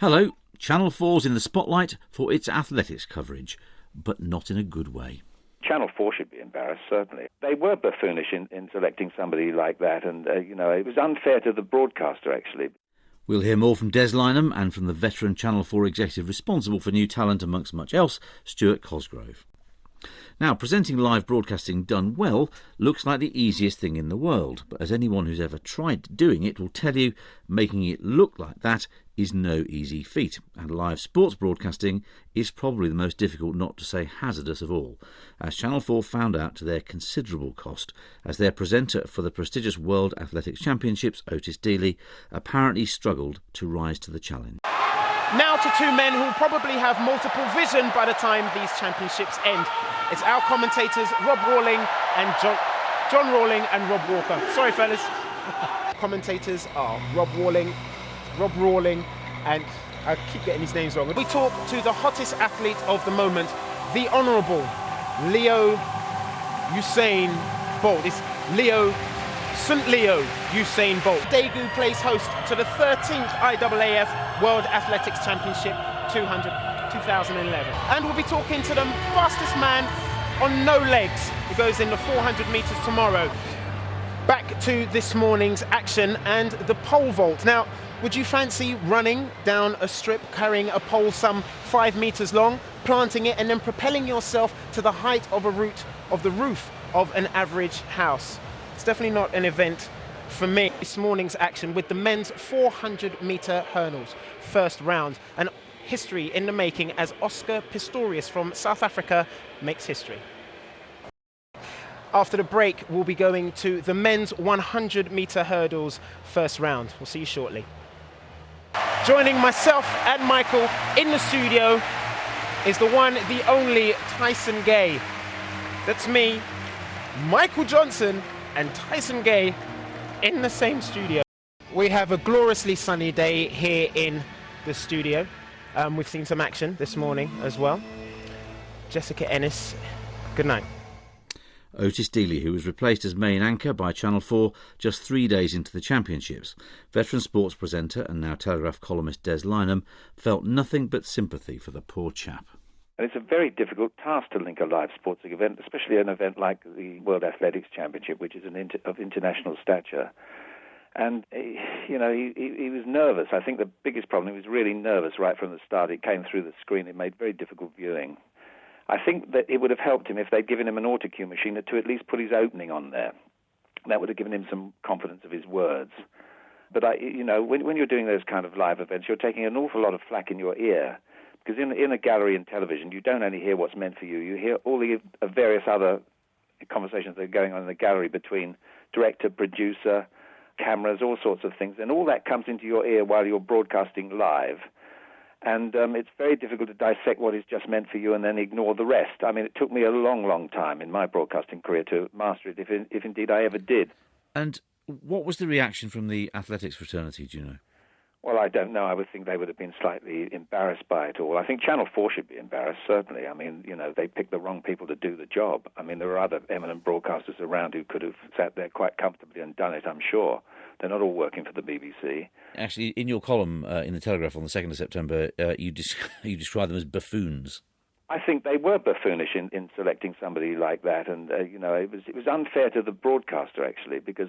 Hello, Channel 4's in the spotlight for its athletics coverage, but not in a good way. Channel 4 should be embarrassed, certainly. They were buffoonish in selecting somebody like that, and, it was unfair to the broadcaster, actually. We'll hear more from Des Lynam and from the veteran Channel 4 executive responsible for new talent, amongst much else, Stuart Cosgrove. Now, presenting live broadcasting done well looks like the easiest thing in the world, but as anyone who's ever tried doing it will tell you, making it look like that is no easy feat, and live sports broadcasting is probably the most difficult, not to say hazardous of all, as Channel 4 found out to their considerable cost, as their presenter for the prestigious World Athletics Championships, Ortis Deley, apparently struggled to rise to the challenge. Now to two men who will probably have multiple vision by the time these championships end. It's our commentators, Rob Rawling and John Rawling and Rob Walker. Sorry, fellas. Commentators are Rob Rawling, and I keep getting his names wrong. We talk to the hottest athlete of the moment, the Honourable Leo Usain Bolt. It's St. Leo Usain Bolt. Daegu plays host to the 13th IAAF World Athletics Championship 2011. And we'll be talking to the fastest man on no legs, who goes in the 400 metres tomorrow. Back to this morning's action and the pole vault. Now, would you fancy running down a strip, carrying a pole some 5 metres long, planting it and then propelling yourself to the height of the roof of an average house? It's definitely not an event for me. This morning's action with the men's 400 metre hurdles, first round. And history in the making as Oscar Pistorius from South Africa makes history. After the break, we'll be going to the men's 100 metre hurdles, first round. We'll see you shortly. Joining myself and Michael in the studio is the one, the only Tyson Gay. That's me, Michael Johnson, and Tyson Gay in the same studio. We have a gloriously sunny day here in the studio. We've seen some action this morning as well. Jessica Ennis, good night. Ortis Deley, who was replaced as main anchor by Channel 4 just 3 days into the championships. Veteran sports presenter and now Telegraph columnist Des Lynam felt nothing but sympathy for the poor chap. And it's a very difficult task to link a live sporting event, especially an event like the World Athletics Championship, which is of international stature. And, he was nervous. I think the biggest problem, he was really nervous right from the start. It came through the screen. It made very difficult viewing. I think that it would have helped him if they'd given him an autocue machine to at least put his opening on there. That would have given him some confidence of his words. But, when you're doing those kind of live events, you're taking an awful lot of flack in your ear. Because in a gallery and television, you don't only hear what's meant for you, you hear all the various other conversations that are going on in the gallery between director, producer, cameras, all sorts of things. And all that comes into your ear while you're broadcasting live. And it's very difficult to dissect what is just meant for you and then ignore the rest. I mean, it took me a long, long time in my broadcasting career to master it, if indeed I ever did. And what was the reaction from the athletics fraternity, do you know? Well, I don't know. I would think they would have been slightly embarrassed by it all. I think Channel 4 should be embarrassed, certainly. I mean, they picked the wrong people to do the job. I mean, there are other eminent broadcasters around who could have sat there quite comfortably and done it, I'm sure. They're not all working for the BBC. Actually, in your column in the Telegraph on the 2nd of September, you describe them as buffoons. I think they were buffoonish in selecting somebody like that. And, it was unfair to the broadcaster, actually, because,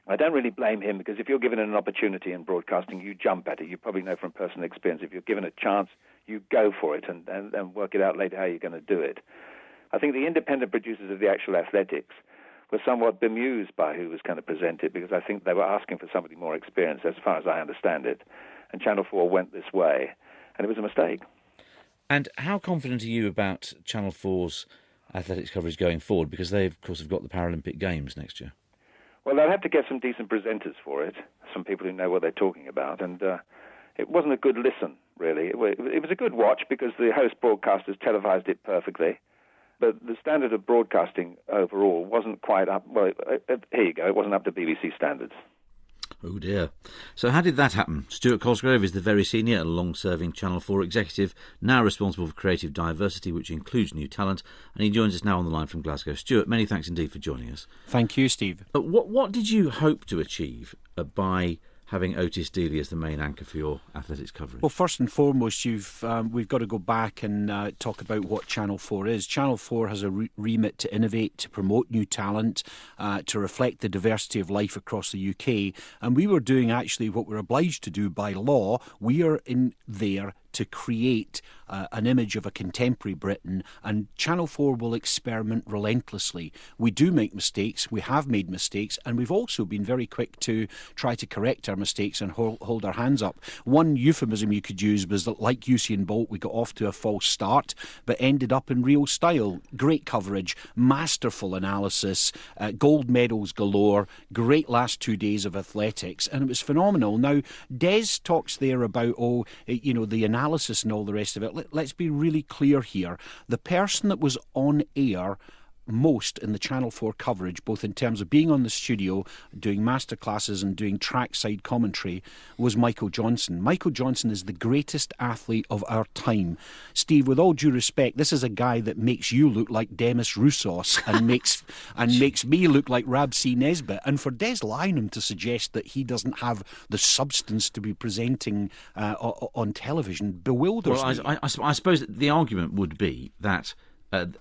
I don't really blame him, because if you're given an opportunity in broadcasting, you jump at it. You probably know from personal experience, if you're given a chance, you go for it and work it out later how you're going to do it. I think the independent producers of the actual athletics were somewhat bemused by who was going to present it, because I think they were asking for somebody more experienced, as far as I understand it. And Channel 4 went this way, and it was a mistake. And how confident are you about Channel 4's athletics coverage going forward? Because they, of course, have got the Paralympic Games next year. Well, they'll have to get some decent presenters for it, some people who know what they're talking about. And it wasn't a good listen, really. It was a good watch because the host broadcasters televised it perfectly. But the standard of broadcasting overall wasn't quite up. Well, here you go. It wasn't up to BBC standards. Oh dear. So how did that happen? Stuart Cosgrove is the very senior and long-serving Channel 4 executive, now responsible for creative diversity, which includes new talent, and he joins us now on the line from Glasgow. Stuart, many thanks indeed for joining us. Thank you, Steve. What did you hope to achieve by having Ortis Deley as the main anchor for your athletics coverage? Well, first and foremost, we've got to go back and talk about what Channel 4 is. Channel 4 has a remit to innovate, to promote new talent, to reflect the diversity of life across the UK. And we were doing actually what we're obliged to do by law. We are in there to create an image of a contemporary Britain, and Channel 4 will experiment relentlessly. We do make mistakes, we have made mistakes, and we've also been very quick to try to correct our mistakes and hold our hands up. One euphemism you could use was that, like Usain Bolt, we got off to a false start, but ended up in real style. Great coverage, masterful analysis, gold medals galore, great last 2 days of athletics, and it was phenomenal. Now, Des talks there about, the analysis and all the rest of it. Let's be really clear here. The person that was on air most in the Channel 4 coverage, both in terms of being on the studio, doing masterclasses and doing trackside commentary, was Michael Johnson. Michael Johnson is the greatest athlete of our time. Steve, with all due respect, this is a guy that makes you look like Demis Roussos and makes me look like Rabsi Nesbitt. And for Des Lynam to suggest that he doesn't have the substance to be presenting on television bewilders me. I suppose that the argument would be that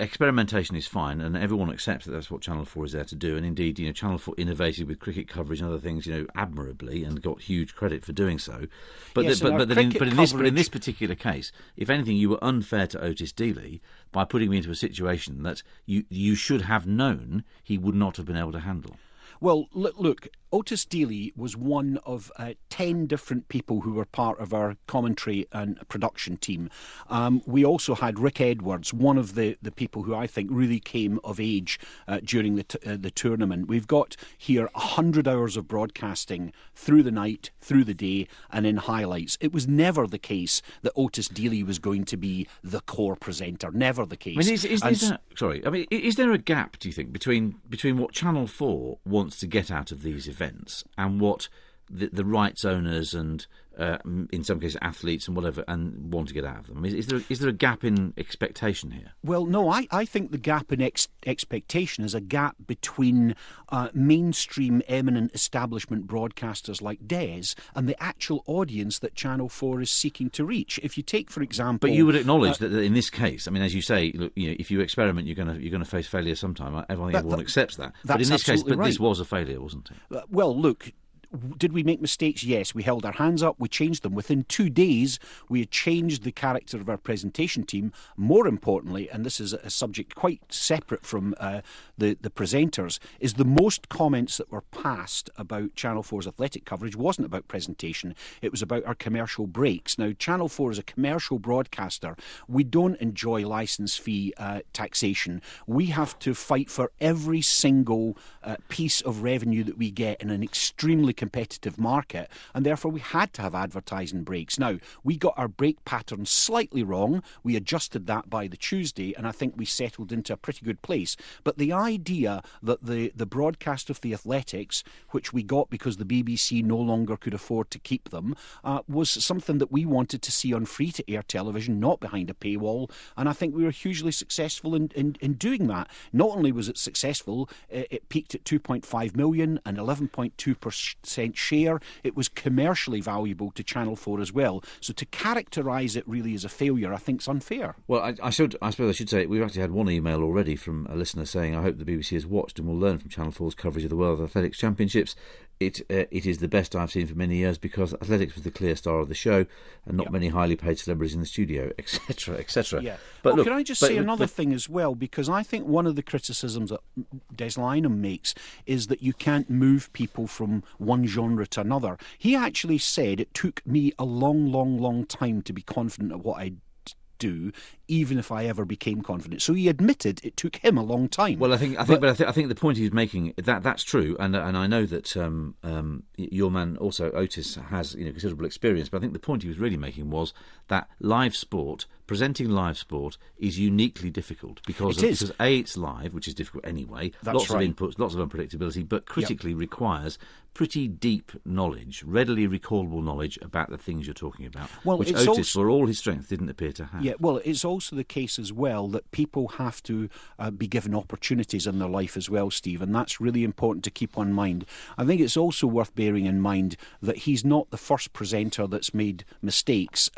experimentation is fine, and everyone accepts that that's what Channel 4 is there to do. And indeed, Channel 4 innovated with cricket coverage and other things, admirably, and got huge credit for doing so. But in this particular case, if anything, you were unfair to Ortis Deley by putting me into a situation that you should have known he would not have been able to handle. Well, look, Ortis Deley was one of 10 different people who were part of our commentary and production team. We also had Rick Edwards, one of the people who I think really came of age during the tournament. We've got here 100 hours of broadcasting through the night, through the day, and in highlights. It was never the case that Ortis Deley was going to be the core presenter. Never the case. Is there a gap, do you think, between what Channel 4 wants to get out of these events and what the rights owners and in some cases athletes and whatever and want to get out of them? Is there a gap in expectation here? Well, no, I think the gap in expectation is a gap between mainstream eminent establishment broadcasters like Des and the actual audience that Channel 4 is seeking to reach. If you take, for example... But you would acknowledge that in this case, I mean, as you say, look, if you experiment, you're going to face failure sometime. Everyone accepts that. But in this case, this was a failure, wasn't it? Well, look... Did we make mistakes? Yes. We held our hands up. We changed them. Within 2 days, we had changed the character of our presentation team. More importantly, and this is a subject quite separate from the presenters, is the most comments that were passed about Channel 4's athletic coverage wasn't about presentation. It was about our commercial breaks. Now, Channel 4 is a commercial broadcaster. We don't enjoy licence fee taxation. We have to fight for every single piece of revenue that we get in an extremely competitive market, and therefore we had to have advertising breaks. Now, we got our break pattern slightly wrong. We adjusted that by the Tuesday, and I think we settled into a pretty good place. But the idea that the broadcast of the athletics, which we got because the BBC no longer could afford to keep them, was something that we wanted to see on free-to-air television, not behind a paywall, and I think we were hugely successful in doing that. Not only was it successful, it peaked at 2.5 million, an 11.2% share. It was commercially valuable to Channel 4 as well. So to characterise it really as a failure, I think is unfair. Well, I suppose I should say we've actually had one email already from a listener saying, I hope the BBC has watched and will learn from Channel 4's coverage of the World Athletics Championships. It is the best I've seen for many years because athletics was the clear star of the show and not many highly paid celebrities in the studio, etc., etc. Yeah. But look, can I just say another thing as well? Because I think one of the criticisms that Des Lynam makes is that you can't move people from one genre to another. He actually said it took me a long time to be confident at what I do, even if I ever became confident. So he admitted it took him a long time. Well, I think the point he's making that's true, and I know that your man also Ortis has considerable experience. But I think the point he was really making was that presenting live sport is uniquely difficult because it's live, which is difficult anyway. Lots of inputs, lots of unpredictability, but critically requires pretty deep knowledge, readily recallable knowledge about the things you're talking about, which Ortis, for all his strength, didn't appear to have. Yeah, well, it's also also the case as well that people have to be given opportunities in their life as well, Steve, and that's really important to keep on mind. I think it's also worth bearing in mind that he's not the first presenter that's made mistakes.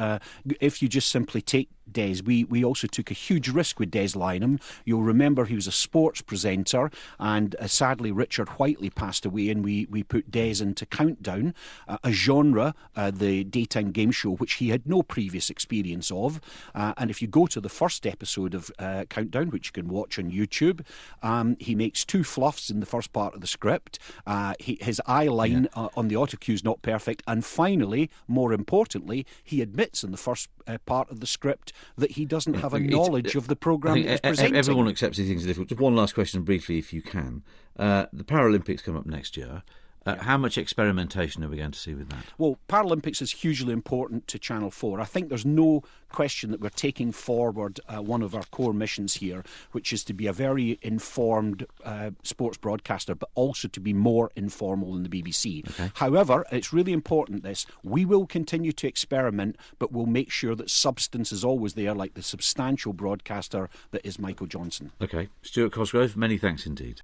If you just simply take Des, we also took a huge risk with Des Lynam. You'll remember he was a sports presenter, and sadly Richard Whiteley passed away, and we put Des into Countdown, a genre, the daytime game show, which he had no previous experience of. And if you go to the first episode of Countdown, which you can watch on YouTube, he makes two fluffs in the first part of the script. His eye line on the autocue is not perfect, and finally, more importantly, he admits in the first part of the script that he doesn't have a knowledge of the programme that he's presenting. Everyone accepts these things are difficult. Just one last question briefly, if you can. The Paralympics come up next year. How much experimentation are we going to see with that? Well, Paralympics is hugely important to Channel 4. I think there's no question that we're taking forward one of our core missions here, which is to be a very informed sports broadcaster, but also to be more informal than the BBC. Okay. However, it's really important we will continue to experiment, but we'll make sure that substance is always there, like the substantial broadcaster that is Michael Johnson. OK. Stuart Cosgrove, many thanks indeed.